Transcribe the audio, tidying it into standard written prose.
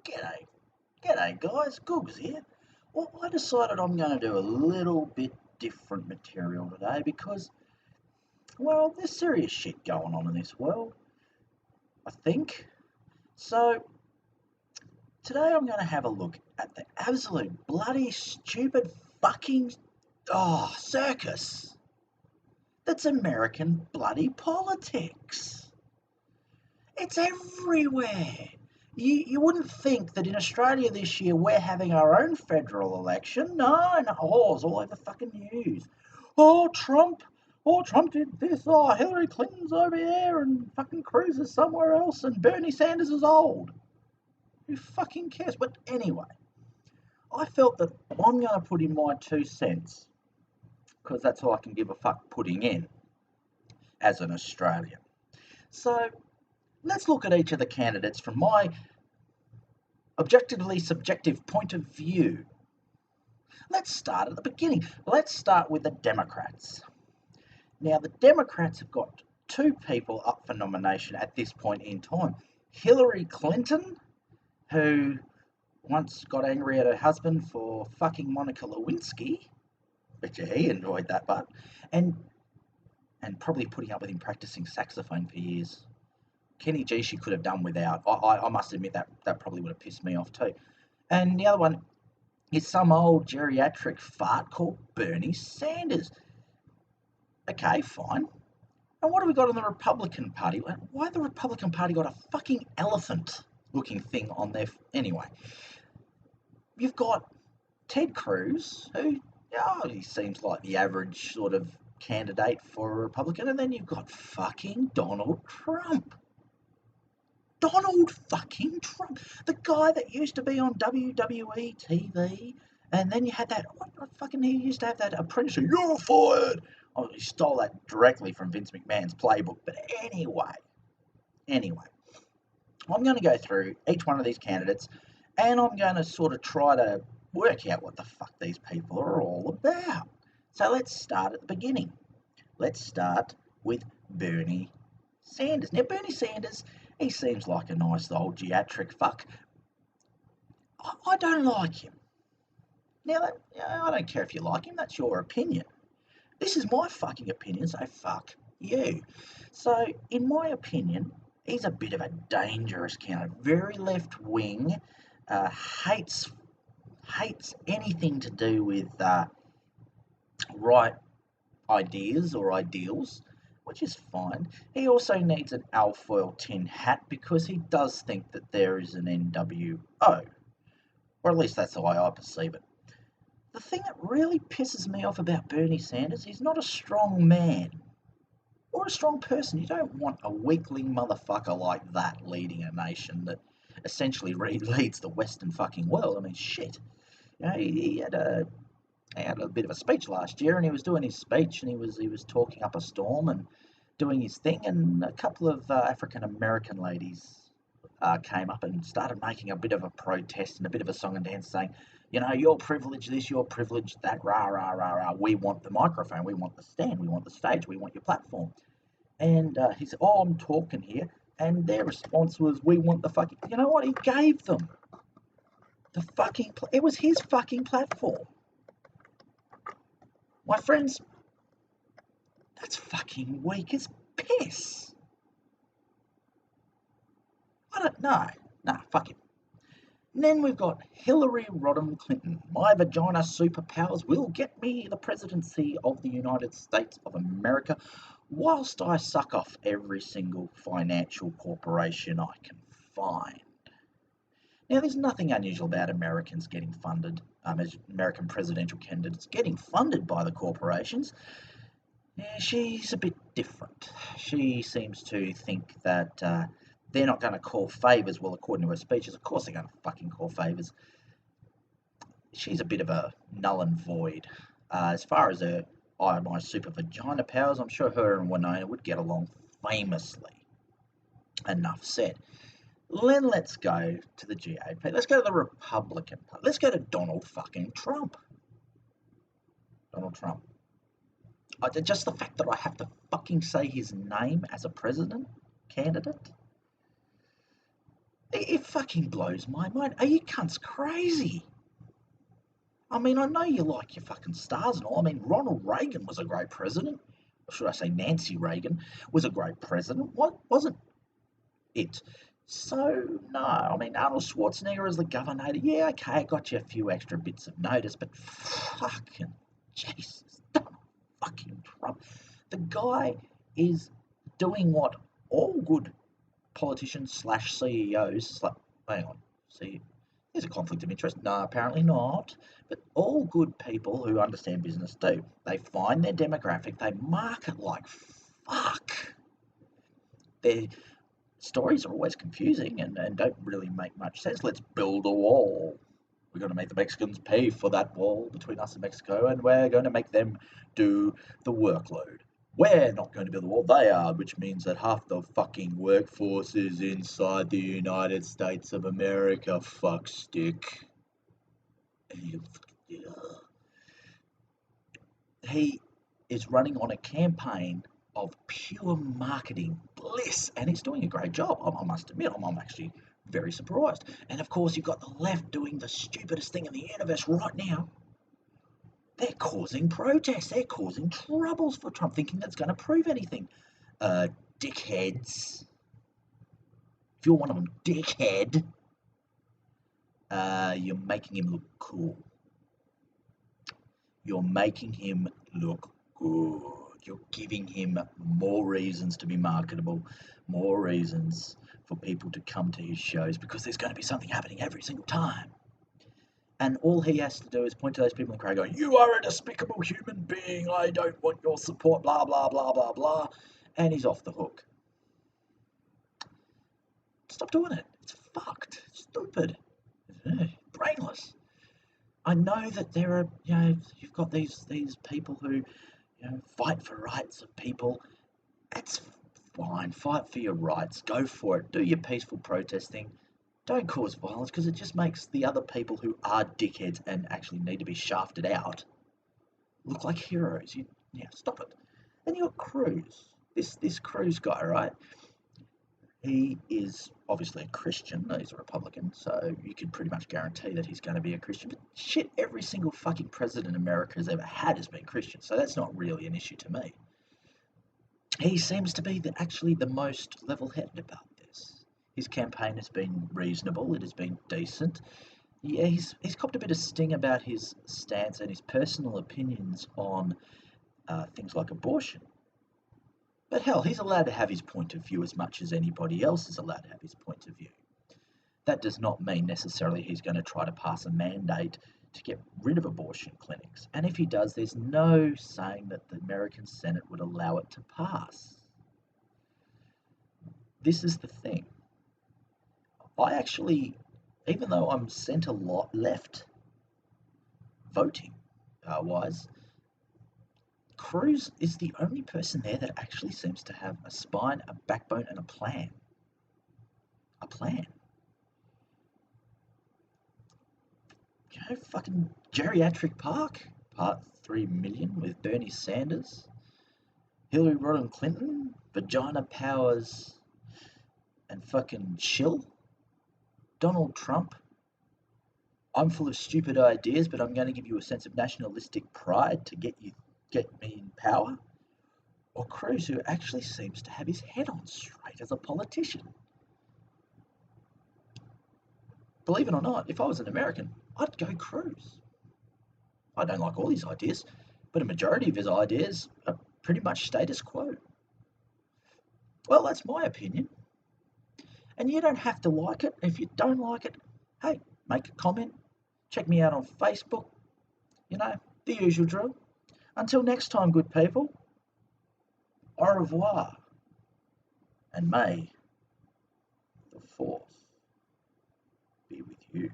G'day. G'day guys, Googs here. Well, I decided I'm going to do a little bit different material today because, well, there's serious shit going on in this world, I think. So, today I'm going to have a look at the absolute bloody stupid fucking, circus that's American bloody politics. It's everywhere. You wouldn't think that in Australia this year we're having our own federal election. No, it's all over fucking news. Oh, Trump. Oh, Trump did this. Oh, Hillary Clinton's over there and fucking Cruz is somewhere else and Bernie Sanders is old. Who fucking cares? But anyway, I felt that I'm going to put in my 2 cents because that's all I can give a fuck putting in as an Australian. So let's look at each of the candidates from my objectively subjective point of view. Let's start at the beginning. Let's start with the Democrats. Now, the Democrats have got 2 people up for nomination at this point in time. Hillary Clinton, who once got angry at her husband for fucking Monica Lewinsky, bet you he enjoyed that part, and probably putting up with him practicing saxophone for years. Kenny G she could have done without. I must admit that probably would have pissed me off too. And the other one is some old geriatric fart called Bernie Sanders. Okay, fine. And what have we got in the Republican Party? Why the Republican Party got a fucking elephant-looking thing on there? Anyway, you've got Ted Cruz, who, he seems like the average sort of candidate for a Republican, and then you've got fucking Donald Trump. Donald fucking Trump, the guy that used to be on WWE TV, and then you had that, he used to have that apprentice, you're fired. Oh, he stole that directly from Vince McMahon's playbook, but anyway, I'm going to go through each one of these candidates, and I'm going to sort of try to work out what the fuck these people are all about. So let's start at the beginning. Let's start with Bernie Sanders. Now, Bernie Sanders, he seems like a nice old geriatric fuck. I don't like him. Now, I don't care if you like him, that's your opinion. This is my fucking opinion, so fuck you. So, in my opinion, he's a bit of a dangerous candidate. Very left-wing, hates anything to do with right ideas or ideals, which is fine. He also needs an alfoil tin hat because he does think that there is an NWO, or at least that's the way I perceive it. The thing that really pisses me off about Bernie Sanders, he's not a strong man or a strong person. You don't want a weakling motherfucker like that leading a nation that essentially leads the Western fucking world. I mean, shit. He had a bit of a speech last year, and he was doing his speech, and he was talking up a storm and doing his thing, and a couple of African American ladies came up and started making a bit of a protest and a bit of a song and dance, saying, your privilege this, your privilege that, rah rah rah rah. We want the microphone, we want the stand, we want the stage, we want your platform. And he said, I'm talking here, and their response was, we want the fucking. You know what? He gave them the fucking. It was his fucking platform. My friends, that's fucking weak as piss. I don't know. Nah, fuck it. And then we've got Hillary Rodham Clinton. My vagina superpowers will get me the presidency of the United States of America whilst I suck off every single financial corporation I can find. Now, there's nothing unusual about Americans getting funded, as American presidential candidates getting funded by the corporations. Yeah, she's a bit different. She seems to think that they're not going to call favours. Well, according to her speeches, of course they're going to fucking call favours. She's a bit of a null and void. As far as her my super vagina powers, I'm sure her and Winona would get along famously. Enough said. Then let's go to the GOP. Let's go to the Republican Party. Let's go to Donald fucking Trump. Donald Trump. Just the fact that I have to fucking say his name as a president candidate. It fucking blows my mind. Are you cunts crazy? I mean, I know you like your fucking stars and all. I mean, Ronald Reagan was a great president. Or should I say Nancy Reagan was a great president? What wasn't it? So, no, I mean, Arnold Schwarzenegger as the governor, yeah, okay, it got you a few extra bits of notice, but fucking Jesus, Donald fucking Trump. The guy is doing what all good politicians slash CEOs, hang on, see, there's a conflict of interest. No, apparently not. But all good people who understand business do. They find their demographic, they market like fuck. Their stories are always confusing and don't really make much sense. Let's build a wall. We're going to make the Mexicans pay for that wall between us and Mexico, and we're going to make them do the workload. We're not going to build the wall, they are, which means that half the fucking workforce is inside the United States of America, fuckstick. He is running on a campaign of pure marketing bliss, and he's doing a great job. I must admit, I'm actually very surprised. And of course, you've got the left doing the stupidest thing in the universe right now. They're causing protests. They're causing troubles for Trump, thinking that's going to prove anything. Dickheads. If you're one of them, dickhead, you're making him look cool. You're making him look good. You're giving him more reasons to be marketable, more reasons for people to come to his shows, because there's going to be something happening every single time. And all he has to do is point to those people in the crowd going, you are a despicable human being, I don't want your support, blah, blah, blah, blah, blah. And he's off the hook. Stop doing it. It's fucked. It's stupid. Brainless. I know that there are, you've got these people who, fight for rights of people. That's fine. Fight for your rights. Go for it. Do your peaceful protesting. Don't cause violence, because it just makes the other people who are dickheads and actually need to be shafted out look like heroes. Stop it. And you've got Cruz. This Cruz guy, right? He is obviously a Christian. He's a Republican, so you can pretty much guarantee that he's going to be a Christian. But shit, every single fucking president America has ever had has been Christian, so that's not really an issue to me. He seems to be actually the most level-headed about this. His campaign has been reasonable. It has been decent. Yeah, he's copped a bit of sting about his stance and his personal opinions on things like abortion. But hell, he's allowed to have his point of view as much as anybody else is allowed to have his point of view. That does not mean necessarily he's going to try to pass a mandate to get rid of abortion clinics. And if he does, there's no saying that the American Senate would allow it to pass. This is the thing. I actually, even though I'm centre-left voting wise, Cruz is the only person there that actually seems to have a spine, a backbone, and a plan. A plan. Fucking Geriatric Park, Part 3 million with Bernie Sanders, Hillary Rodham Clinton, Vagina Powers, and fucking Chill. Donald Trump, I'm full of stupid ideas, but I'm going to give you a sense of nationalistic pride to get me in power. Or Cruz, who actually seems to have his head on straight as a politician. Believe it or not, if I was an American, I'd go Cruz. I don't like all his ideas, but a majority of his ideas are pretty much status quo. Well, that's my opinion. And you don't have to like it. If you don't like it, hey, make a comment. Check me out on Facebook. The usual drill. Until next time, good people, au revoir. And may the force be with you.